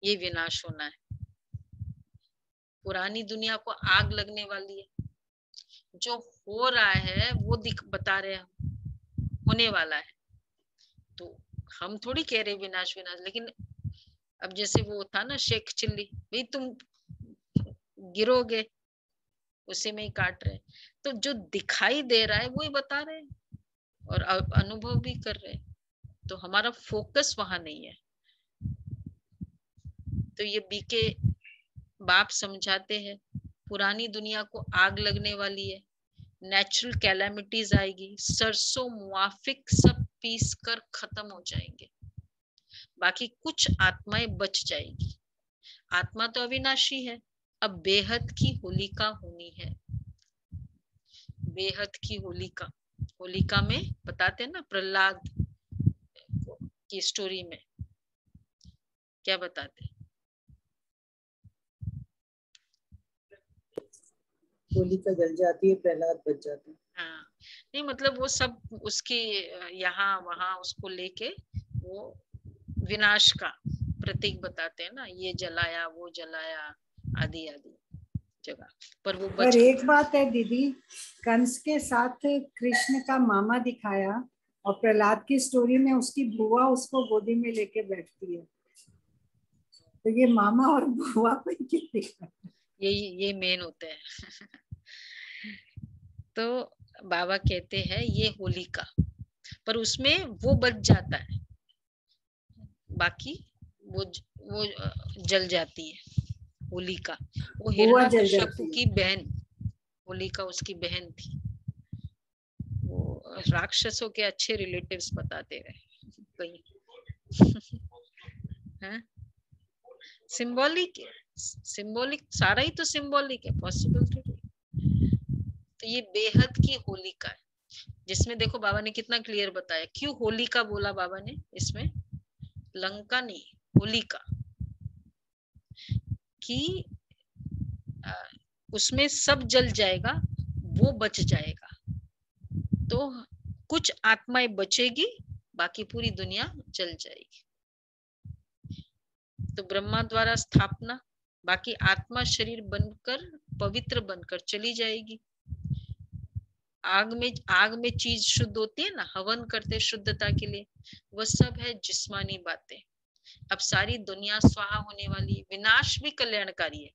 ये विनाश होना है। पुरानी दुनिया को आग लगने वाली है, जो हो रहा है वो बता रहे हैं होने वाला है। तो हम थोड़ी कह रहे विनाश, लेकिन अब जैसे वो था ना शेख चिल्ली, भाई तुम गिरोगे, उसी में ही काट रहे। तो जो दिखाई दे रहा है वो ही बता रहे हैं और अनुभव भी कर रहे हैं, तो हमारा फोकस वहां नहीं है। तो ये बीके बाप समझाते हैं पुरानी दुनिया को आग लगने वाली है, नेचुरल कैलामिटीज आएगी, सरसों मुआफिक सब पीस कर खत्म हो जाएंगे। बाकी कुछ आत्माएं बच जाएगी। आत्मा तो अविनाशी है। अब बेहद की होलिका होनी है। बेहद की होलिका, होलिका में बताते हैं ना प्रहलाद की स्टोरी में क्या बताते, होलिका जल जाती है, प्रहलाद बच जाते हैं। हाँ नहीं मतलब वो सब उसकी यहाँ वहां उसको लेके वो विनाश का प्रतीक बताते हैं ना, ये जलाया वो जलाया आदि आदि जगह पर वो पर एक बात है दीदी, कंस के साथ कृष्ण का मामा दिखाया और प्रहलाद की स्टोरी में उसकी बुआ उसको गोदी में लेके बैठती है, तो ये मामा और बुआ को क्यों दिखा? ये मेन होते हैं। तो बाबा कहते हैं ये होलिका, पर उसमें वो बच जाता है, बाकी वो जल जाती है होलिका। वो हिरण्यकश्यप की बहन, होलिका उसकी बहन थी। वो राक्षसों के अच्छे रिलेटिव्स बताते रहे कहीं। है सिंबॉलिक सारा ही तो सिंबॉलिक है, पॉसिबल थोड़ी। तो ये बेहद की होलिका है, जिसमें देखो बाबा ने कितना क्लियर बताया क्यों होलिका बोला बाबा ने इसमें, लंका नहीं होलिका, कि उसमें सब जल जाएगा, वो बच जाएगा, तो कुछ आत्माएं बचेगी, बाकी पूरी दुनिया जल जाएगी। तो ब्रह्मा द्वारा स्थापना, बाकी आत्मा शरीर बनकर पवित्र बनकर चली जाएगी। आग में चीज शुद्ध होती है ना, हवन करते शुद्धता के लिए, वह सब है जिस्मानी बातें। अब सारी दुनिया स्वाहा होने वाली, विनाश भी कल्याणकारी है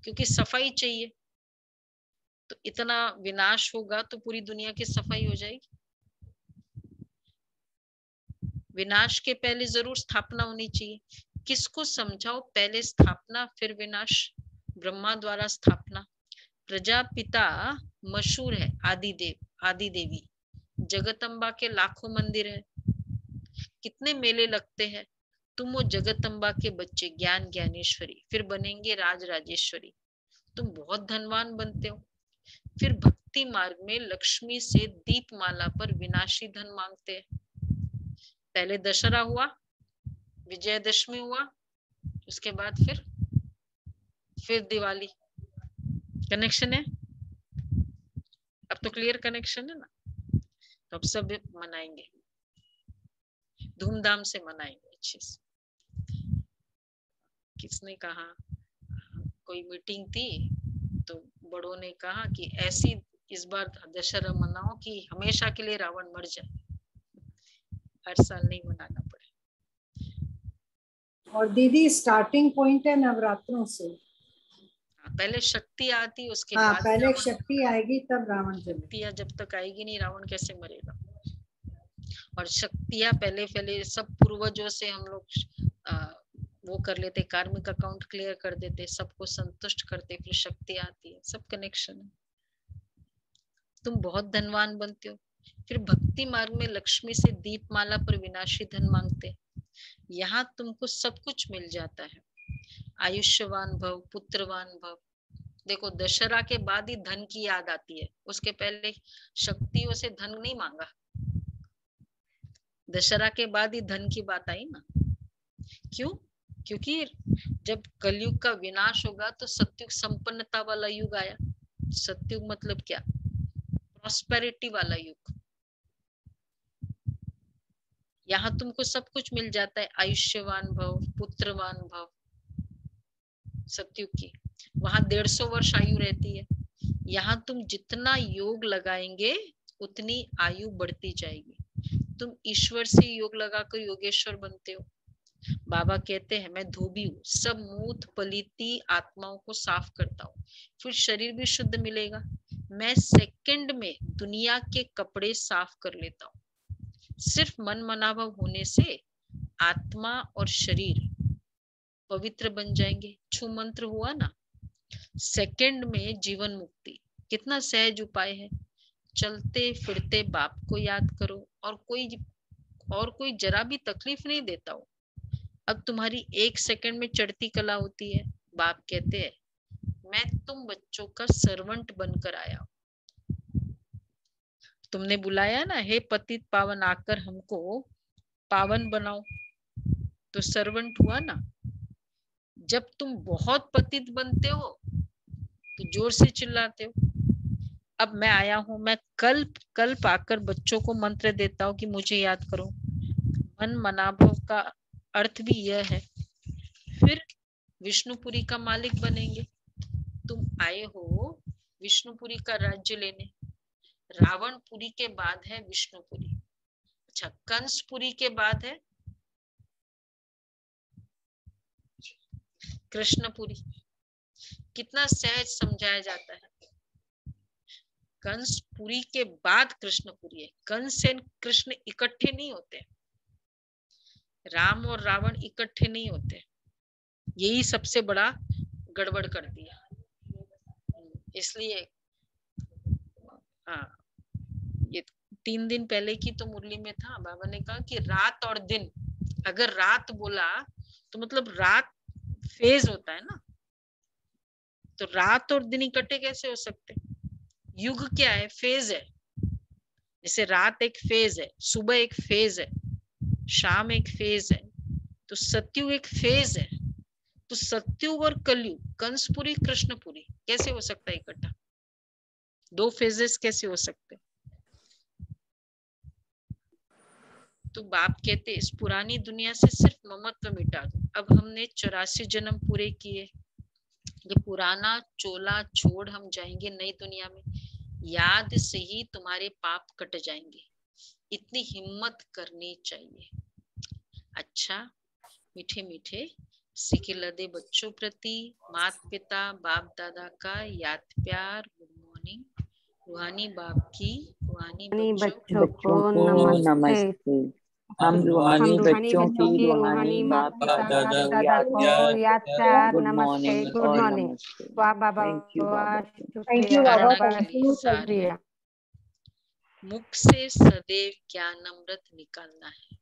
क्योंकि सफाई चाहिए, तो इतना विनाश होगा तो पूरी दुनिया की सफाई हो जाएगी। विनाश के पहले जरूर स्थापना होनी चाहिए। किसको समझाओ, पहले स्थापना फिर विनाश। ब्रह्मा द्वारा स्थापना, प्रजापिता मशहूर है, आदि देवी, जगतम्बा के लाखों मंदिर है, कितने मेले लगते हैं। तुम वो जगतम्बा के बच्चे, ज्ञान ज्ञानेश्वरी, फिर बनेंगे राज राजेश्वरी, तुम बहुत धनवान बनते हो। फिर भक्ति मार्ग में लक्ष्मी से दीपमाला पर विनाशी धन मांगते हैं। पहले दशहरा हुआ, विजयदशमी हुआ, उसके बाद फिर दिवाली। कनेक्शन है, अब तो क्लियर कनेक्शन है ना। तो अब सब मनाएंगे, धूमधाम से मनाएंगे अच्छे से। किसने कहा, कोई मीटिंग थी तो बड़ों ने कहा कि ऐसी इस बार दशहरा मनाओ कि हमेशा के लिए रावण मर जाए, हर साल नहीं मनाना पड़े। और दीदी स्टार्टिंग पॉइंट है नवरात्रों से, पहले शक्ति आती, उसके हाँ, बाद पहले शक्ति आएगी तब रावण जलेगा। शक्तियां जब तक आएगी नहीं, रावण कैसे मरेगा। और शक्तियां पहले सब पूर्वजों से हम लोग वो कर लेते, कार्मिक अकाउंट क्लियर कर देते, सबको संतुष्ट करते, फिर शक्ति आती है, सब कनेक्शन है। तुम बहुत धनवान बनते हो, फिर भक्ति मार्ग में लक्ष्मी से दीपमाला पर विनाशी धन मांगते, यहाँ तुमको सब कुछ मिल जाता है। आयुष्यवान भव, पुत्रवान भव। देखो दशहरा के बाद ही धन की याद आती है, उसके पहले शक्तियों से धन नहीं मांगा, दशहरा के बाद ही धन की बात आई ना। क्यों? क्योंकि जब कलयुग का विनाश होगा तो सतयुग संपन्नता वाला युग आया। सतयुग मतलब क्या? प्रॉस्पेरिटी वाला युग। यहाँ तुमको सब कुछ मिल जाता है, आयुष्यवान भव, पुत्रवान भव। सतयुग की वहां 150 वर्ष आयु रहती है, यहाँ तुम जितना योग लगाएंगे उतनी आयु बढ़ती जाएगी। तुम ईश्वर से योग लगाकर योगेश्वर बनते हो। बाबा कहते हैं मैं धोबी हूँ, सब मूत पलीती आत्माओं को साफ करता हूँ, फिर शरीर भी शुद्ध मिलेगा। मैं सेकंड में दुनिया के कपड़े साफ कर लेता हूँ। सिर्फ मन मनाभव होने से आत्मा और शरीर पवित्र बन जाएंगे। छू मंत्र हुआ ना, सेकंड में जीवन मुक्ति। कितना सहज उपाय है। चलते फिरते बाप को याद करो, और कोई जरा भी तकलीफ नहीं देता हो, अब तुम्हारी 1 सेकंड में चढ़ती कला होती है। बाप कहते हैं मैं तुम बच्चों का सर्वेंट बनकर आया हूं। तुमने बुलाया ना, हे पतित पावन आकर हमको पावन बनाओ, तो सर्वेंट हुआ ना। जब तुम बहुत पतित बनते हो तो जोर से चिल्लाते हो। अब मैं आया हूं, मैं कल पाकर बच्चों को मंत्र देता हूं कि मुझे याद करो। मन मनाभव का अर्थ भी यह है, फिर विष्णुपुरी का मालिक बनेंगे। तुम आए हो विष्णुपुरी का राज्य लेने। रावणपुरी के बाद है विष्णुपुरी। अच्छा, कंसपुरी के बाद है कृष्णपुरी। कितना सहज समझाया जाता है। कंसपुरी के बाद कृष्णपुरी है। कंस से कृष्ण इकट्ठे नहीं होते, राम और रावण इकट्ठे नहीं होते। यही सबसे बड़ा गड़बड़ कर दिया। इसलिए हाँ, ये 3 दिन पहले की तो मुरली में था, बाबा ने कहा कि रात और दिन, अगर रात बोला तो मतलब रात फेज होता है ना, तो रात और दिन इकट्ठे कैसे हो सकते? युग क्या है? फेज है। जैसे रात एक फेज है, सुबह एक फेज है, शाम एक फेज है, तो सत्युग एक फेज है। तो सत्युग और कलयुग, कंसपुरी कृष्णपुरी कैसे हो सकता है इकट्ठा? 2 फेजेस कैसे हो सकते? तो बाप कहते इस पुरानी दुनिया से सिर्फ ममत्व मिटा दो। अब हमने 84 जन्म पूरे किए, ये पुराना चोला छोड़ हम जाएंगे नई दुनिया में। याद से ही तुम्हारे पाप कट जाएंगे, इतनी हिम्मत करनी चाहिए। अच्छा, मीठे मीठे सिके लदे बच्चों प्रति मात पिता बाप दादा का याद प्यार, गुड मॉर्निंग। रूहानी बाप की, रूहानी बच्चों को नमस्ते। हम रूहानी बच्चों की रूहानी बाप दादा को याद प्यार, गुड नमस्ते, मॉर्निंग गुड और मॉर्निंग। नमस्ते। वाह बाबा, थैंक यू बाबा, थैंक यू। शुक्रिया। मुख से सदैव ज्ञान अमृत निकालना है।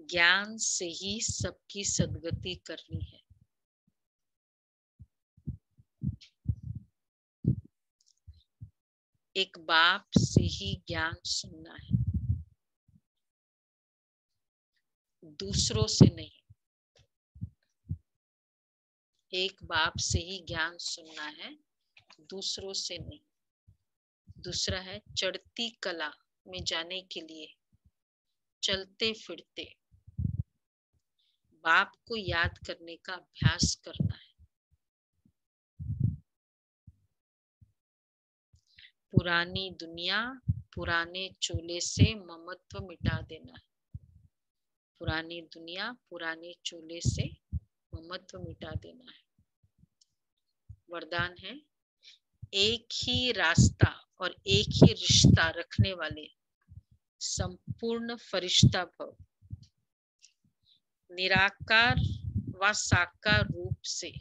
ज्ञान से ही सबकी सद्गति करनी है। एक बाप से ही ज्ञान सुनना है, दूसरों से नहीं। एक बाप से ही ज्ञान सुनना है, दूसरों से नहीं। दूसरा है चढ़ती कला में जाने के लिए चलते फिरते बाप को याद करने का अभ्यास करना है। पुरानी दुनिया पुराने चोले से ममत्व मिटा देना है। पुरानी दुनिया पुराने चोले से ममत्व मिटा देना है। वरदान है एक ही रास्ता और एक ही रिश्ता रखने वाले संपूर्ण फरिश्ता भव। निराकार व साकार रूप से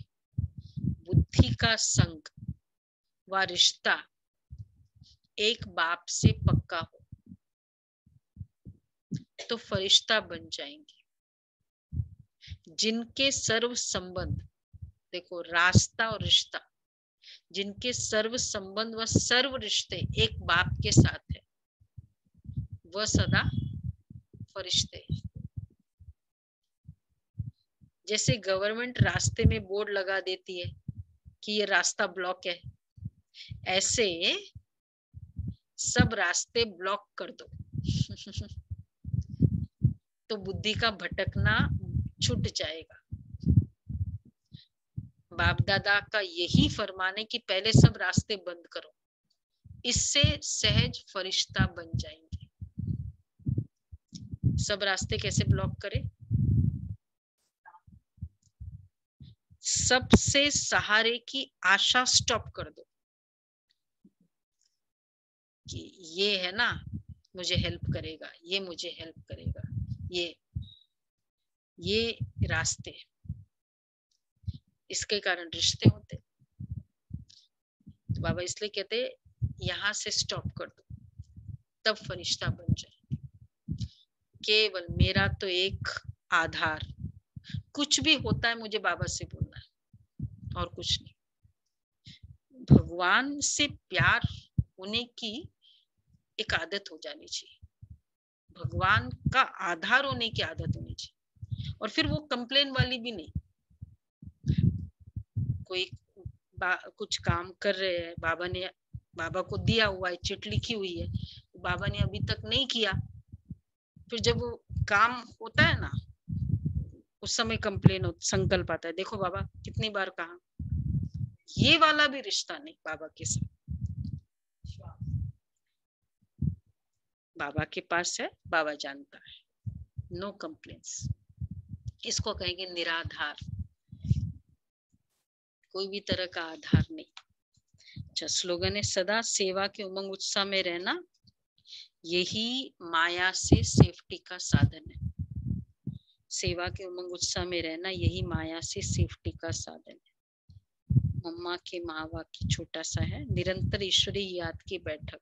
बुद्धि का संग व रिश्ता एक बाप से पक्का हो तो फरिश्ता बन जाएंगे। जिनके सर्व संबंध, देखो रास्ता और रिश्ता, जिनके सर्व संबंध व सर्व रिश्ते एक बाप के साथ है, वह सदा फरिश्ते। जैसे गवर्नमेंट रास्ते में बोर्ड लगा देती है कि ये रास्ता ब्लॉक है, ऐसे सब रास्ते ब्लॉक कर दो तो बुद्धि का भटकना छूट जाएगा। बाप दादा का यही फरमान है कि पहले सब रास्ते बंद करो, इससे सहज फरिश्ता बन जाएंगे। सब रास्ते कैसे ब्लॉक करें? सबसे सहारे की आशा स्टॉप कर दो कि ये है ना मुझे हेल्प करेगा, ये मुझे हेल्प करेगा, ये रास्ते, इसके कारण रिश्ते होते। तो बाबा इसलिए कहते यहाँ से स्टॉप कर दो, तब फरिश्ता बन जाए। केवल मेरा तो एक आधार, कुछ भी होता है मुझे बाबा से बोलना है और कुछ नहीं। भगवान से प्यार होने की एक आदत हो जानी चाहिए, भगवान का आधार होने की आदत होनी चाहिए। और फिर वो कंप्लेन वाली भी नहीं। कोई कुछ काम कर रहे हैं, बाबा को दिया हुआ है, चिट लिखी हुई है, बाबा ने अभी तक नहीं किया, फिर जब वो काम होता है ना उस समय कंप्लेन हो, संकल्प आता है, देखो बाबा कितनी बार कहा। ये वाला भी रिश्ता नहीं बाबा के साथ। बाबा के पास है, बाबा जानता है, नो कंप्लेंट्स। इसको कहेंगे निराधार, कोई भी तरह का आधार नहीं। अच्छा, स्लोगन है सदा सेवा के उमंग उत्साह में रहना, यही माया से सेफ्टी का साधन है। सेवा के उमंग उत्साह में रहना यही माया से सेफ्टी का साधन है। मम्मा के महावाक्य छोटा सा है, निरंतर ईश्वरीय याद की बैठक।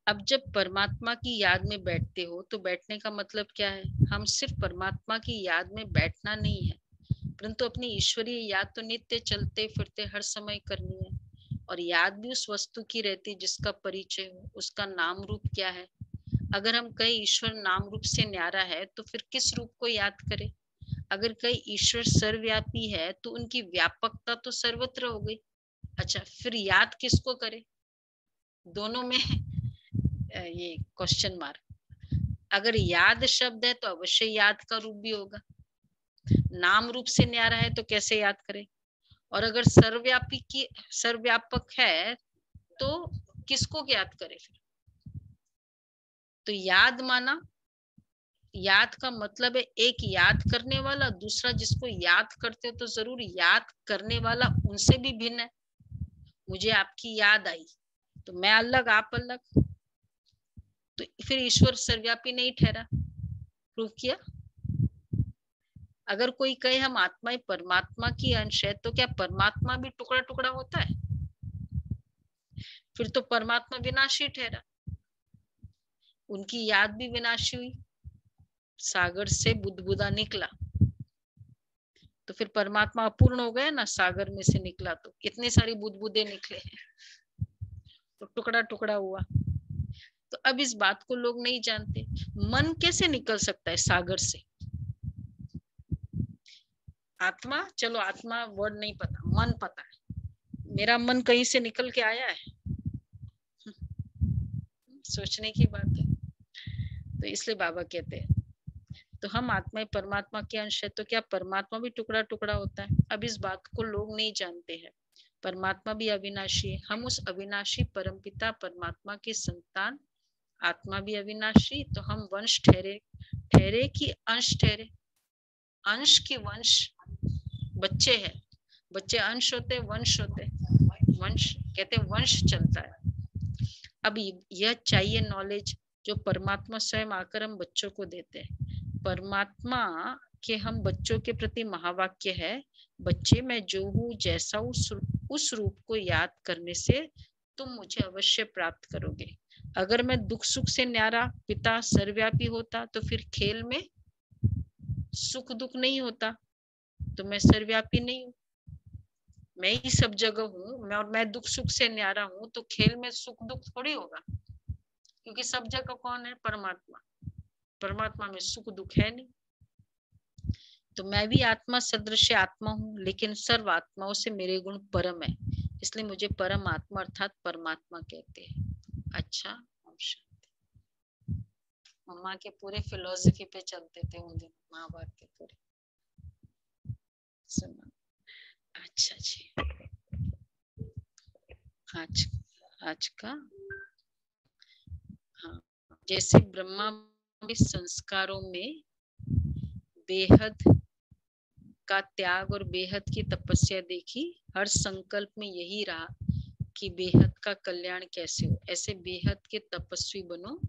अब जब परमात्मा की याद में बैठते हो तो बैठने का मतलब क्या है? हम सिर्फ परमात्मा की याद में बैठना नहीं है, परंतु अपनी ईश्वरीय याद तो नित्य चलते फिरते हर समय करनी है। और याद भी उस वस्तु की रहती जिसका परिचय हो, उसका नाम रूप क्या है। अगर हम कहीं ईश्वर नाम रूप से न्यारा है तो फिर किस रूप को याद करें? अगर कहीं ईश्वर सर्वव्यापी है तो उनकी व्यापकता तो सर्वत्र हो गई। अच्छा, फिर याद किसको करे? दोनों में ये क्वेश्चन मार्क। अगर याद शब्द है तो अवश्य याद का रूप भी होगा। नाम रूप से न्यारा है तो कैसे याद करे? और अगर सर्वव्यापक है तो किसको याद करे? फिर तो याद माना, याद का मतलब है एक याद करने वाला, दूसरा जिसको याद करते हो तो जरूर याद करने वाला उनसे भी भिन्न है। मुझे आपकी याद आई तो मैं अलग, आप अलग, तो फिर ईश्वर सर्वव्यापी नहीं ठहरा। प्रूव किया। अगर कोई कहे हम आत्मा ही परमात्मा की अंश है तो क्या परमात्मा भी टुकड़ा टुकड़ा होता है? फिर तो परमात्मा विनाशी ठहरा, उनकी याद भी विनाशी हुई। सागर से बुदबुदा निकला तो फिर परमात्मा अपूर्ण हो गया ना, सागर में से निकला तो इतनी सारी बुदबुदे निकले तो टुकड़ा टुकड़ा हुआ। तो अब इस बात को लोग नहीं जानते। मन कैसे निकल सकता है सागर से? आत्मा, चलो आत्मा वर्ड नहीं पता, मन पता है। मेरा मन कहीं से निकल के आया है? सोचने की बात है। तो इसलिए बाबा कहते हैं तो हम आत्मा परमात्मा के अंश है तो क्या परमात्मा भी टुकड़ा टुकड़ा होता है? अब इस बात को लोग नहीं जानते हैं। परमात्मा भी अविनाशी है, हम उस अविनाशी परमपिता परमात्मा के संतान, आत्मा भी अविनाशी, तो हम वंश ठहरे कि अंश ठहरे? अंश की वंश, बच्चे हैं, बच्चे अंश होते वंश होते, वंश कहते वंश चलता है। अब यह चाहिए नॉलेज जो परमात्मा स्वयं आकर हम बच्चों को देते हैं। परमात्मा के हम बच्चों के प्रति महावाक्य है, बच्चे मैं जो हूँ जैसा उस रूप को याद करने से तुम मुझे अवश्य प्राप्त करोगे। अगर मैं दुख सुख से न्यारा पिता सर्वव्यापी होता तो फिर खेल में सुख दुख नहीं होता, तो मैं सर्वव्यापी नहीं हूँ, मैं ही सब जगह हूँ। मैं दुख सुख से न्यारा हूँ तो खेल में सुख दुख थोड़ी होगा, क्योंकि सब जगह कौन है? परमात्मा। परमात्मा में सुख दुख है नहीं। तो मैं भी आत्मा सदृश आत्मा हूँ, लेकिन सर्व आत्माओं से मेरे गुण परम है, इसलिए मुझे परम आत्मा अर्थात परमात्मा कहते हैं। अच्छा, मम्मा के पूरे फिलोसफी पे चलते थे उन दिन, महाभारत के पूरे सुना। अच्छा जी, आज का हाँ, जैसे ब्रह्मा के संस्कारों में बेहद का त्याग और बेहद की तपस्या देखी, हर संकल्प में यही रहा कि बेहद का कल्याण कैसे हो। ऐसे बेहद के तपस्वी बनो,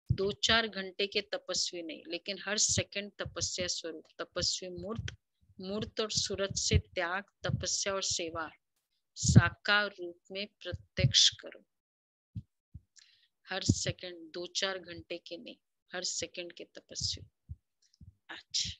2-4 घंटे के तपस्वी नहीं, लेकिन हर सेकंड तपस्या स्वरूप तपस्वी मूर्त और सूरत से त्याग, तपस्या और सेवा साकार रूप में प्रत्यक्ष करो। हर सेकंड 2-4 घंटे के नहीं, हर सेकंड के तपस्वी। अच्छा